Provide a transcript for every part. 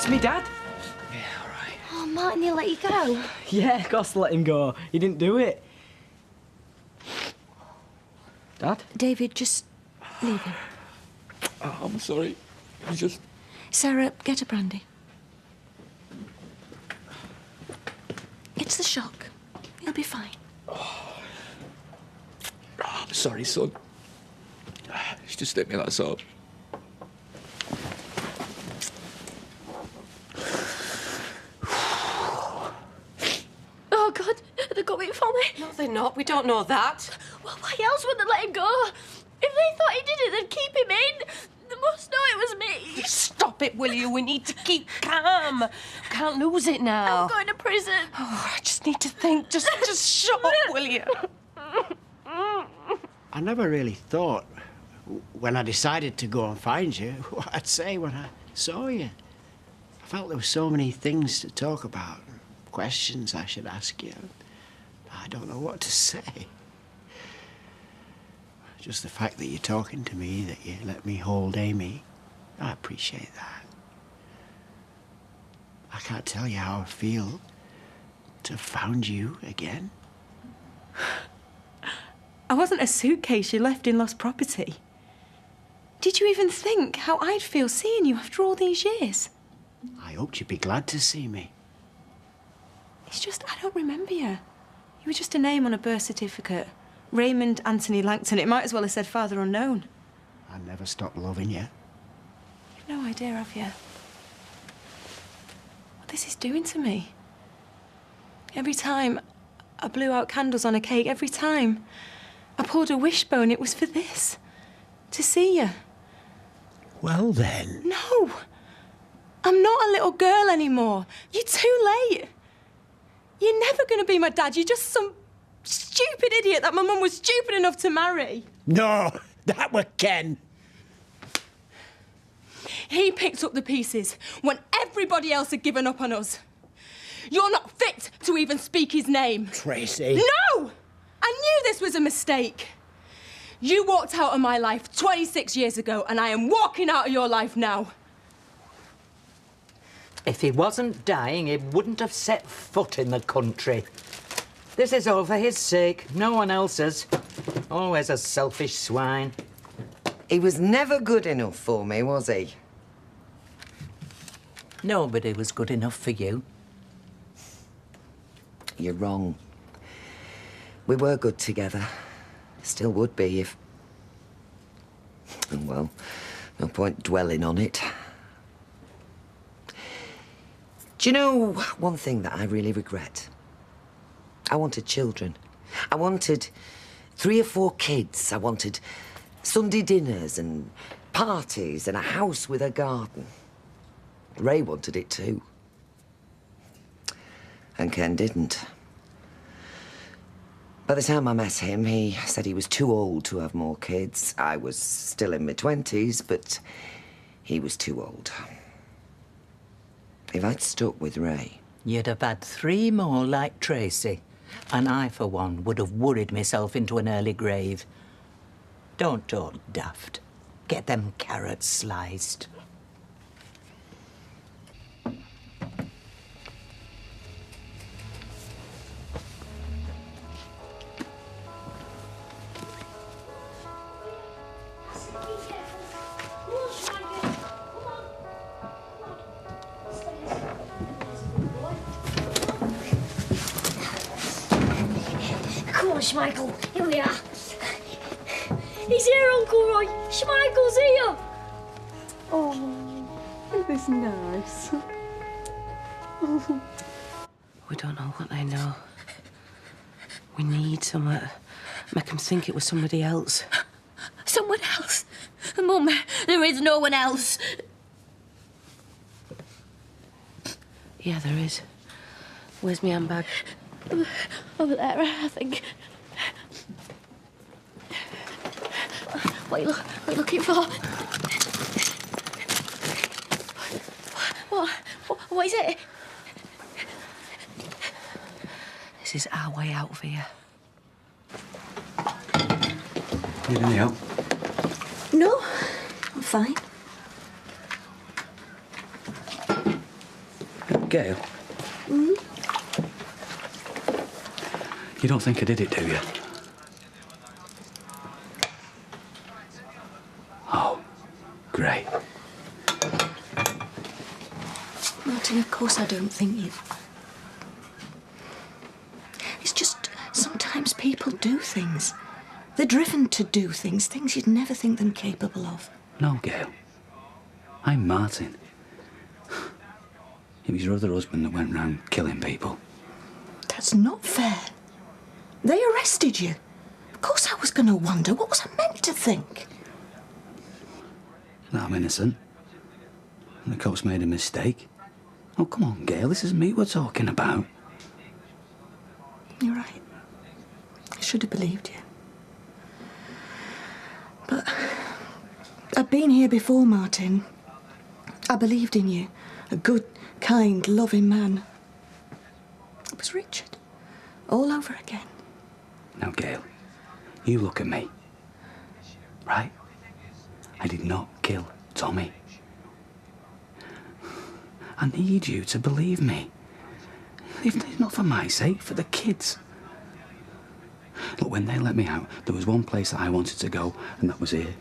It's me, Dad. Yeah, all right. Oh, Martin, he'll let you go? Yeah, of course, let him go. He didn't do it. Dad? David, just leave him. Oh, I'm sorry. It's just... Sarah, get a brandy. It's the shock. He'll be fine. Oh, I'm sorry, son. She just hit me, that's all. Oh, God, they're coming for me. No, they're not. We don't know that. Well, why else would they let him go? If they thought he did it, they'd keep him in. They must know it was me. Stop it, will you? We need to keep calm. Can't lose it now. I'm going to prison. Oh, I just need to think. Just shut up, will you? I never really thought, when I decided to go and find you, what I'd say when I saw you. I felt there were so many things to talk about, questions I should ask you. I don't know what to say. Just the fact that you're talking to me, that you let me hold Amy, I appreciate that. I can't tell you how I feel to have found you again. I wasn't a suitcase you left in lost property. Did you even think how I'd feel seeing you after all these years? I hoped you'd be glad to see me. It's just, I don't remember you. You were just a name on a birth certificate. Raymond Anthony Langton. It might as well have said father unknown. I never stopped loving you. You've no idea, have you? What this is doing to me. Every time I blew out candles on a cake, every time I pulled a wishbone, it was for this. To see you. Well, then. No. I'm not a little girl anymore. You're too late. You're never going to be my dad. You're just some stupid idiot that my mum was stupid enough to marry. No, that were Ken. He picked up the pieces when everybody else had given up on us. You're not fit to even speak his name. Tracy. No! I knew this was a mistake. You walked out of my life 26 years ago, and I am walking out of your life now. If he wasn't dying, he wouldn't have set foot in the country. This is all for his sake, no one else's. Always a selfish swine. He was never good enough for me, was he? Nobody was good enough for you. You're wrong. We were good together. Still would be if... Well, no point dwelling on it. Do you know one thing that I really regret? I wanted children. I wanted 3 or 4 kids. I wanted Sunday dinners and parties and a house with a garden. Ray wanted it too. And Ken didn't. By the time I met him, he said he was too old to have more kids. I was still in my 20s, but he was too old. If I'd stuck with Ray... You'd have had 3 more like Tracy. And I, for one, would have worried myself into an early grave. Don't talk daft. Get them carrots sliced. Come on, Schmeichel. Here we are. He's here, Uncle Roy. Schmeichel's here. Oh, isn't this nice? We don't know what they know. We need someone to make them think it was somebody else. Someone else? Mum, there is no one else. Yeah, there is. Where's my handbag? Over there, I think. What are you looking for? What is it? This is our way out for you. Need any help? No, I'm fine. Gail? You don't think I did it, do you? Oh, great. Martin, of course I don't think you... It's just sometimes people do things. They're driven to do things you'd never think them capable of. No, Gail. I'm Martin. It was your other husband that went round killing people. That's not fair. They arrested you. Of course I was going to wonder. What was I meant to think? That I'm innocent. And the cops made a mistake. Oh, come on, Gail. This is me we're talking about. You're right. I should have believed you. But I've been here before, Martin. I believed in you. A good, kind, loving man. It was Richard. All over again. Now, Gail, you look at me. Right? I did not kill Tommy. I need you to believe me. If not for my sake, for the kids. Look, when they let me out, there was one place that I wanted to go, and that was here.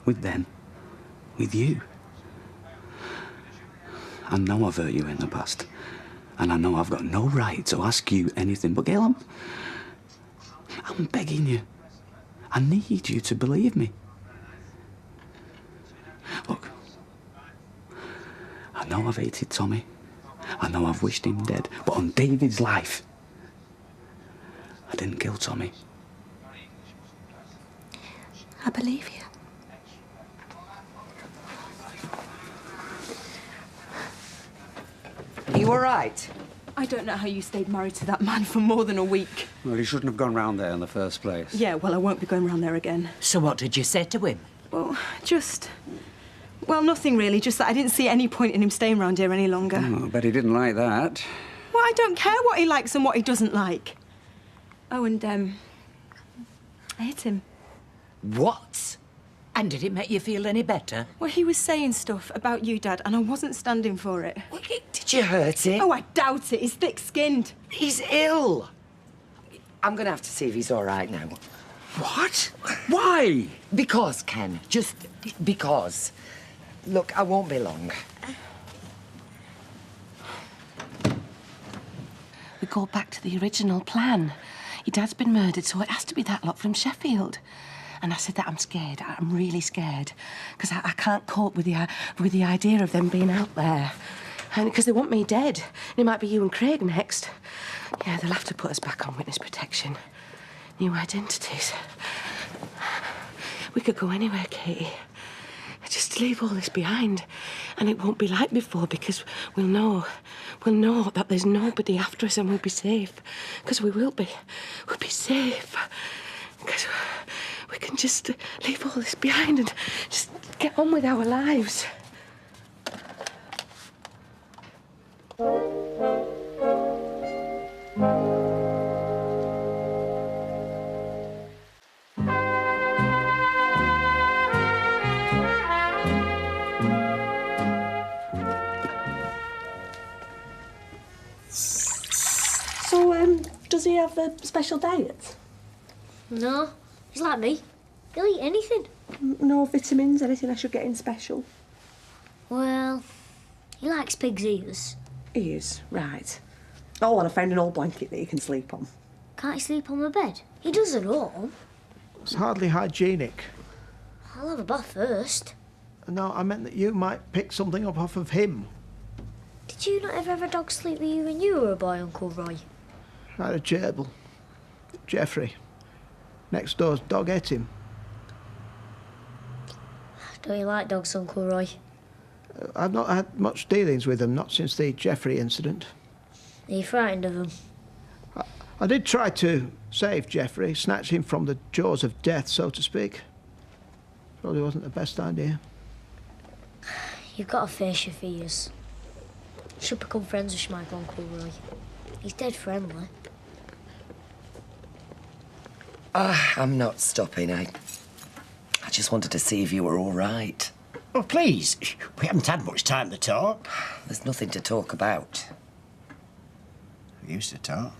With them. With you. I know I've hurt you in the past. And I know I've got no right to ask you anything. But, Gail, I'm begging you. I need you to believe me. Look, I know I've hated Tommy. I know I've wished him dead. But on David's life, I didn't kill Tommy. I believe you. Are you all right? I don't know how you stayed married to that man for more than a week. Well, he shouldn't have gone round there in the first place. Yeah, well, I won't be going round there again. So what did you say to him? Well, well, nothing really, just that I didn't see any point in him staying round here any longer. Oh, I bet he didn't like that. Well, I don't care what he likes and what he doesn't like. Oh, and, I hit him. What? And did it make you feel any better? Well, he was saying stuff about you, Dad, and I wasn't standing for it. Did you hurt him? Oh, I doubt it. He's thick-skinned. He's ill. I'm going to have to see if he's all right now. What? Why? Because, Ken. Just because. Look, I won't be long. We go back to the original plan. Your dad's been murdered, so it has to be that lot from Sheffield. And I said that I'm scared. I'm really scared. Because I can't cope with the idea of them being out there. And because they want me dead. And it might be you and Craig next. Yeah, they'll have to put us back on witness protection. New identities. We could go anywhere, Katie. Just leave all this behind. And it won't be like before because we'll know that there's nobody after us and we'll be safe. Because we will be. We'll be safe. Because we can just leave all this behind and just get on with our lives. So, does he have a special diet? No, he's like me. He'll eat anything. No vitamins, anything I should get in special? Well, he likes pig's ears. Ears, right. Oh, and I found an old blanket that you can sleep on. Can't he sleep on the bed? He does at all. It's hardly hygienic. I'll have a bath first. No, I meant that you might pick something up off of him. Did you not ever have a dog sleep with you when you were a boy, Uncle Roy? I had a gerbil. Jeffrey. Next door's dog ate him. Don't you like dogs, Uncle Roy? I've not had much dealings with them, not since the Jeffrey incident. Are you frightened of them? I did try to save Jeffrey, snatch him from the jaws of death, so to speak. Probably wasn't the best idea. You've got to face your fears. You should become friends with Schmeichel, Uncle Roy. He's dead friendly. I'm not stopping. I just wanted to see if you were all right. Well, please, we haven't had much time to talk. There's nothing to talk about. We used to talk.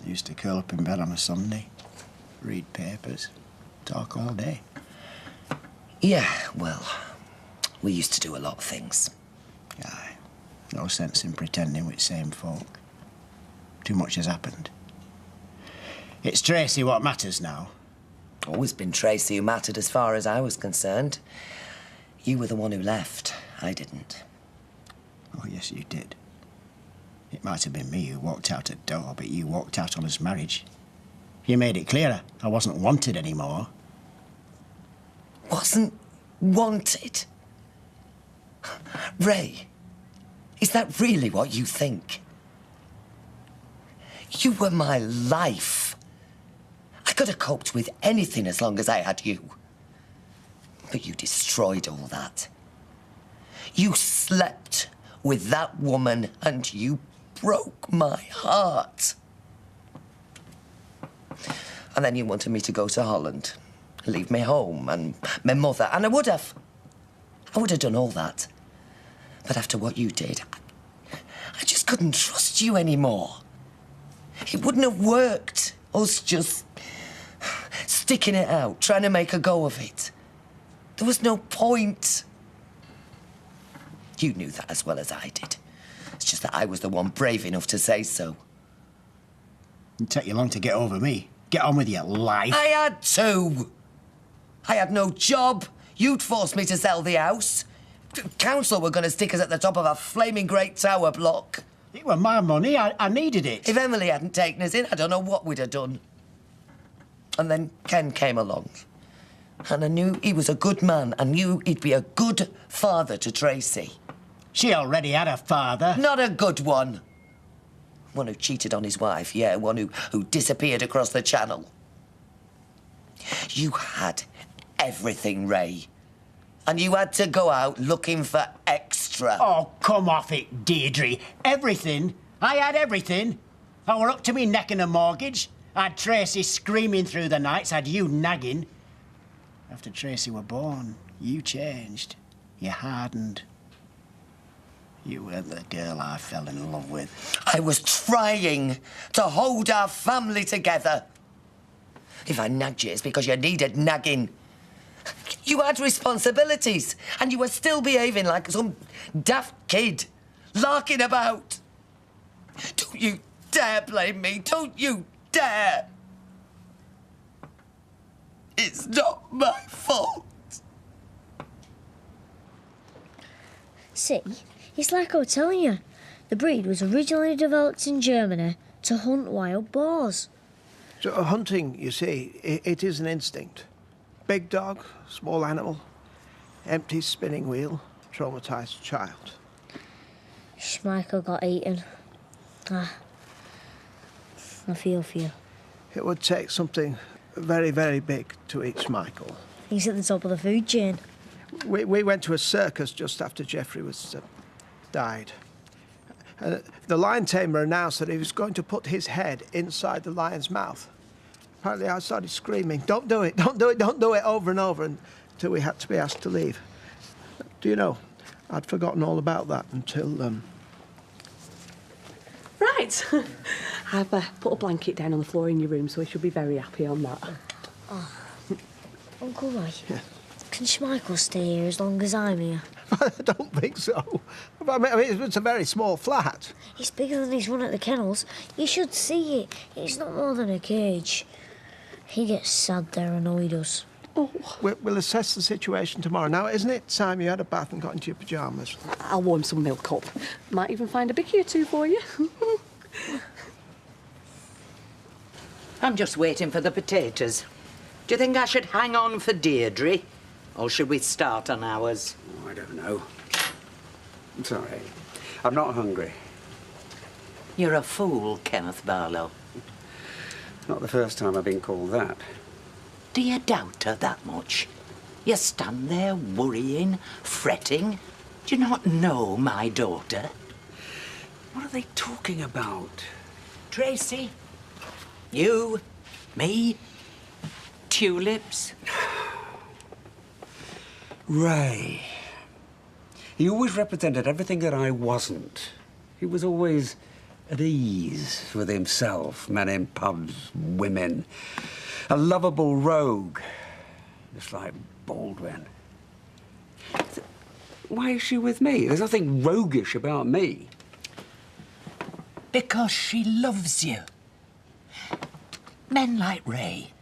We used to curl up in bed on a Sunday, read papers, talk all day. Yeah, well, we used to do a lot of things. Aye. No sense in pretending with same folk. Too much has happened. It's Tracy what matters now. Always been Tracy who mattered as far as I was concerned. You were the one who left. I didn't. Oh, yes, you did. It might have been me who walked out the door, but you walked out on us marriage. You made it clearer I wasn't wanted anymore. Wasn't wanted? Ray, is that really what you think? You were my life. I could have coped with anything as long as I had you. But you destroyed all that. You slept with that woman and you broke my heart. And then you wanted me to go to Holland, leave me home and my mother, and I would have. I would have done all that. But after what you did, I just couldn't trust you anymore. It wouldn't have worked, us just sticking it out, trying to make a go of it. There was no point. You knew that as well as I did. It's just that I was the one brave enough to say so. Didn't take you long to get over me. Get on with your life. I had to. I had no job. You'd forced me to sell the house. Council were going to stick us at the top of a flaming great tower block. It were my money. I needed it. If Emily hadn't taken us in, I don't know what we'd have done. And then Ken came along. And I knew he was a good man. I knew he'd be a good father to Tracy. She already had a father. Not a good one. One who cheated on his wife, yeah, one who disappeared across the channel. You had everything, Ray. And you had to go out looking for extra. Oh, come off it, Deirdre. Everything. I had everything. I were up to me neck in a mortgage. I had Tracy screaming through the nights. I had you nagging. After Tracy were born, you changed. You hardened. You weren't the girl I fell in love with. I was trying to hold our family together. If I nagged you, it's because you needed nagging. You had responsibilities, and you were still behaving like some daft kid, larking about. Don't you dare blame me. Don't you dare. It's not my fault. See, it's like I was telling you. The breed was originally developed in Germany to hunt wild boars. So hunting, you see, it is an instinct. Big dog, small animal, empty spinning wheel, traumatised child. Schmeichel got eaten. I feel for you. It would take something very, very big to eat Schmeichel. He's at the top of the food chain. We went to a circus just after Geoffrey was died. The lion tamer announced that he was going to put his head inside the lion's mouth. Apparently I started screaming, "Don't do it, don't do it, don't do it," over and over until we had to be asked to leave. Do you know, I'd forgotten all about that until... Right. I've put a blanket down on the floor in your room, so he should be very happy on that. Oh. Uncle Roy, Yeah. Can Schmeichel stay here as long as I'm here? I don't think so. I mean, it's a very small flat. It's bigger than his one at the kennels. You should see it. It's not more than a cage. He gets sad there, I know he does. Oh. We'll assess the situation tomorrow. Now, isn't it time you had a bath and got into your pyjamas? I'll warm some milk up. Might even find a bicky or two for you. I'm just waiting for the potatoes. Do you think I should hang on for Deirdre? Or should we start on ours? Oh, I don't know. I'm sorry. I'm not hungry. You're a fool, Kenneth Barlow. Not the first time I've been called that. Do you doubt her that much? You stand there worrying, fretting. Do you not know my daughter? What are they talking about? Tracy? You? Me? Tulips? Ray. He always represented everything that I wasn't. He was always at ease with himself, men in pubs, women. A lovable rogue, just like Baldwin. Why is she with me? There's nothing roguish about me. Because she loves you. Men like Ray,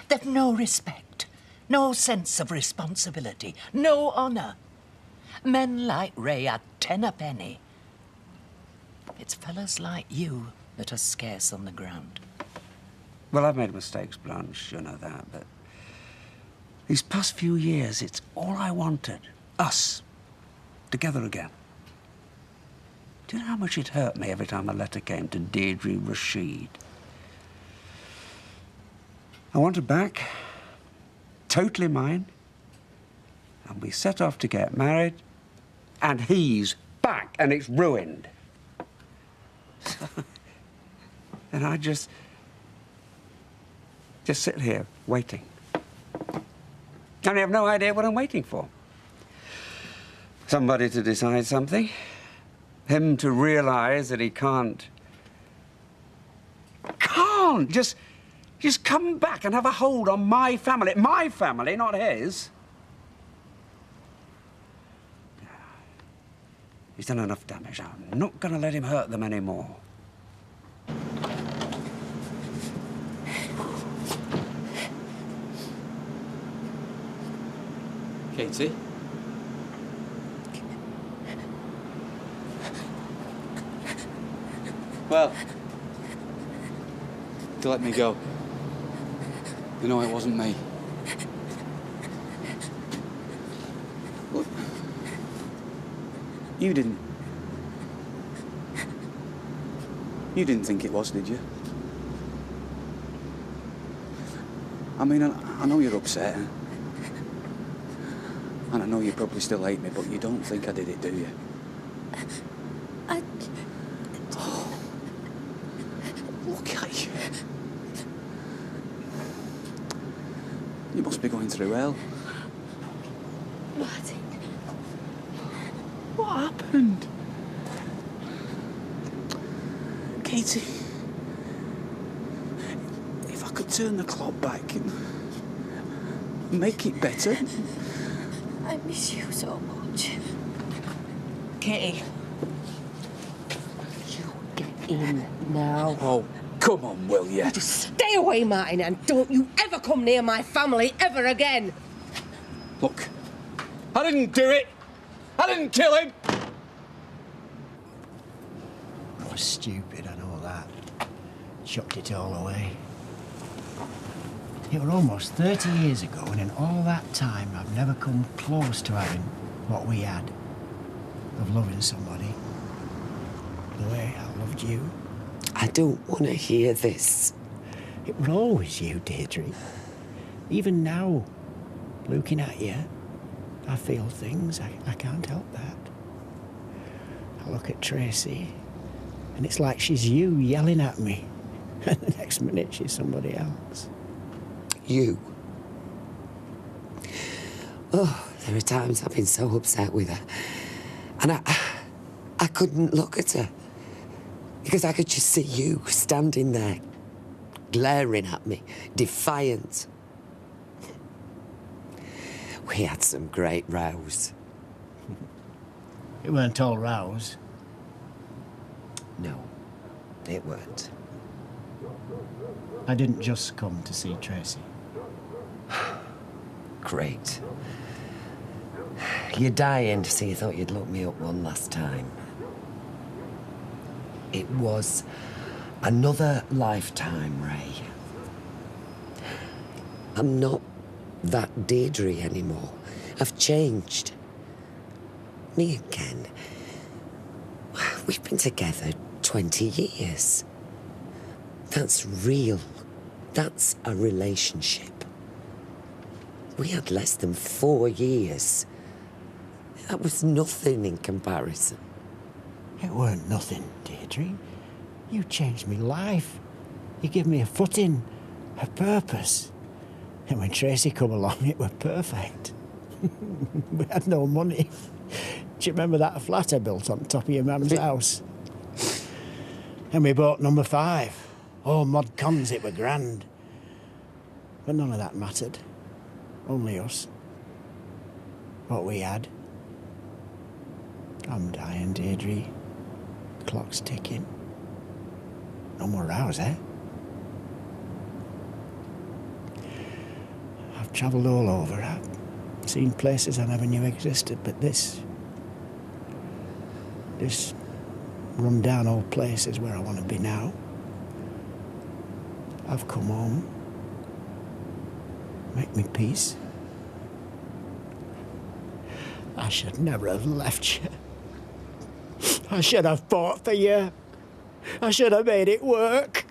they've no respect, no sense of responsibility, no honour. Men like Ray are 10 a penny. It's fellas like you that are scarce on the ground. Well, I've made mistakes, Blanche, you know that, but these past few years, it's all I wanted. Us. Together again. Do you know how much it hurt me every time a letter came to Deirdre Rashid? I want her back, totally mine, and we set off to get married, and he's back, and it's ruined. And I just sit here, waiting. And I have no idea what I'm waiting for. Somebody to decide something. Him to realise that he can't just come back and have a hold on my family, not his. He's done enough damage. I'm not going to let him hurt them anymore. Katie? Well, to let me go. You know it wasn't me. Look, you didn't think it was, did you? I mean, I know you're upset. And I know you probably still hate me, but you don't think I did it, do you? Oh, look at you. You must be going through hell. Martin. What happened? Katie, if I could turn the clock back and make it better. I miss you so much. Katie. You get in now. Oh, come on, will you? Just stay away, Martin, and don't you ever come near my family ever again. Look, I didn't do it. I didn't kill him. I was stupid, I know that. Chucked it all away. It were almost 30 years ago, and in all that time, I've never come close to having what we had, of loving somebody the way I loved you. I don't want to hear this. It were always you, Deirdre. Even now, looking at you, I feel things. I can't help that. I look at Tracy, and it's like she's you yelling at me, and the next minute she's somebody else. You. Oh, there are times I've been so upset with her. And I couldn't look at her. Because I could just see you standing there, glaring at me, defiant. We had some great rows. It weren't all rows. No, it weren't. I didn't just come to see Tracy. Great. You're dying, so you thought you'd look me up one last time. It was another lifetime, Ray. I'm not that Deirdre anymore. I've changed. Me and Ken, we've been together 20 years. That's real. That's a relationship. We had less than 4 years. That was nothing in comparison. It weren't nothing, Deirdre. You changed me life. You gave me a footing, a purpose. And when Tracy come along, it were perfect. We had no money. Do you remember that flat I built on top of your mum's house? And we bought number 5. Oh, mod cons, it were grand. But none of that mattered. Only us. What we had. I'm dying, Deirdre. Clock's ticking. No more rows, eh? I've travelled all over. I've seen places I never knew existed, but this run down old place is where I want to be now. I've come home. Make me peace. I should never have left you. I should have fought for you. I should have made it work.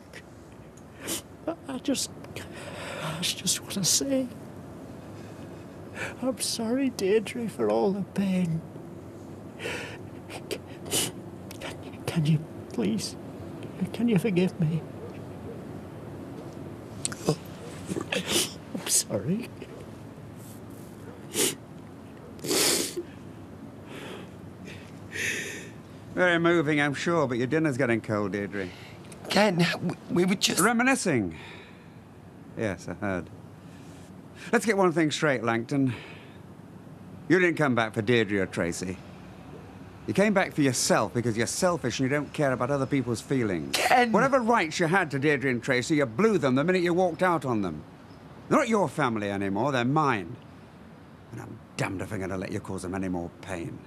I just want to say, I'm sorry, Deirdre, for all the pain. Can you, please, can you forgive me? I'm sorry. Very moving, I'm sure, but your dinner's getting cold, Deirdre. Ken, we were just... Reminiscing. Yes, I heard. Let's get one thing straight, Langton. You didn't come back for Deirdre or Tracy. You came back for yourself because you're selfish and you don't care about other people's feelings. Ken! Whatever rights you had to Deirdre and Tracy, you blew them the minute you walked out on them. They're not your family anymore, they're mine. And I'm damned if I'm going to let you cause them any more pain.